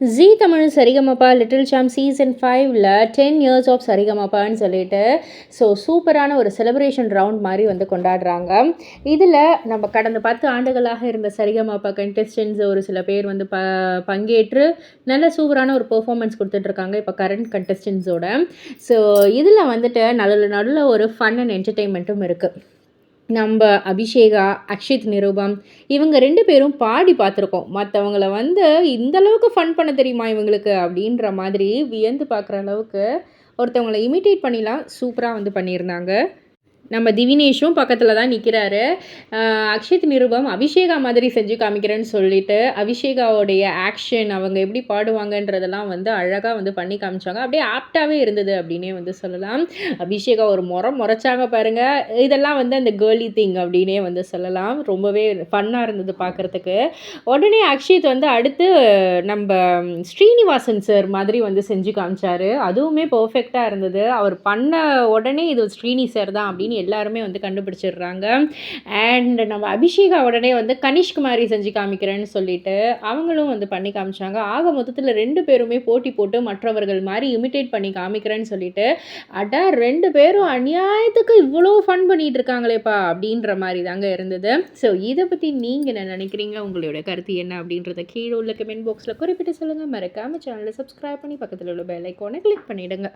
ஜீ Tamil Sarigamapa little champ season 5ல் 10 years of சரிகமபான்னு சொல்லிட்டு சூப்பரான ஒரு செலிப்ரேஷன் ரவுண்ட் மாதிரி வந்து கொண்டாடுறாங்க. இதில் நம்ம கடந்த 10 ஆண்டுகளாக இருந்த சரிகமபா கண்டெஸ்டன்ஸ் ஒரு சில பேர் வந்து பங்கேற்று நல்ல சூப்பரான ஒரு பெர்ஃபார்மன்ஸ் கொடுத்துட்ருக்காங்க இப்போ கரண்ட் கண்டெஸ்டன்ஸோட. ஸோ இதில் வந்துட்டு நல்ல ஒரு ஃபன் அண்ட் என்டர்டெயின்மெண்ட்டும் இருக்குது. நம்ம அபிஷேகா, அக்ஷித் நிருபம் இவங்க 2 பேரும் பாடி பார்த்துருக்கோம். மற்றவங்கள வந்து இந்த அளவுக்கு ஃபன் பண்ண தெரியுமா இவங்களுக்கு அப்படின்ற மாதிரி வியந்து பார்க்குற அளவுக்கு ஒருத்தவங்களை இமிட்டேட் பண்ணிலாம் சூப்பராக வந்து பண்ணியிருந்தாங்க. நம்ம திவினேஷும் பக்கத்தில் தான் நிற்கிறாரு. அக்ஷித் நிருபம் அபிஷேகா மாதிரி செஞ்சு காமிக்கிறேன்னு சொல்லிட்டு அபிஷேகாவோடைய ஆக்ஷன் அவங்க எப்படி பாடுவாங்கன்றதெல்லாம் வந்து அழகாக வந்து பண்ணி காமிச்சாங்க. அப்படியே ஆப்டாகவே இருந்தது அப்படின்னே வந்து சொல்லலாம். அபிஷேகா ஒரு முறைச்சாங்க பாருங்கள். இதெல்லாம் வந்து அந்த கேர்லி திங் அப்படின்னே வந்து சொல்லலாம். ரொம்பவே ஃபன்னாக இருந்தது பார்க்குறதுக்கு. உடனே அக்ஷித் வந்து அடுத்து நம்ம ஸ்ரீனிவாசன் சார் மாதிரி வந்து செஞ்சு காமிச்சாரு. அதுவுமே பர்ஃபெக்டாக இருந்தது. அவர் பண்ண உடனே இது ஸ்ரீனி சார் தான் அப்படின்னு எல்லாருமே வந்து கண்டுபிடிச்சிடுறாங்க. அண்ட் நம்ம அபிஷேகா உடனே வந்து கனிஷ்குமாரி செஞ்சு காமிக்கிறேன்னு சொல்லிட்டு அவங்களும் வந்து பண்ணி காமிச்சாங்க. ஆக மொத்தத்தில் 2 பேருமே போட்டி போட்டு மற்றவர்கள் மாதிரி இமிட்டேட் பண்ணி காமிக்கிறேன்னு சொல்லிட்டு 2 பேரும் அநியாயத்துக்கு இவ்வளோ ஃபன் பண்ணிட்டு இருக்காங்களேப்பா அப்படின்ற மாதிரி தாங்க இருந்தது. ஸோ இதை பற்றி நீங்கள் என்ன நினைக்கிறீங்க? உங்களோட கருத்து என்ன அப்படின்றத கீழே உள்ள கமெண்ட் பாக்ஸில் குறிப்பிட்டு சொல்லுங்கள். மறக்காமல் சேனலை சப்ஸ்கிரைப் பண்ணி பக்கத்தில் உள்ள பெல் ஐக்கானை கிளிக் பண்ணிவிடுங்க.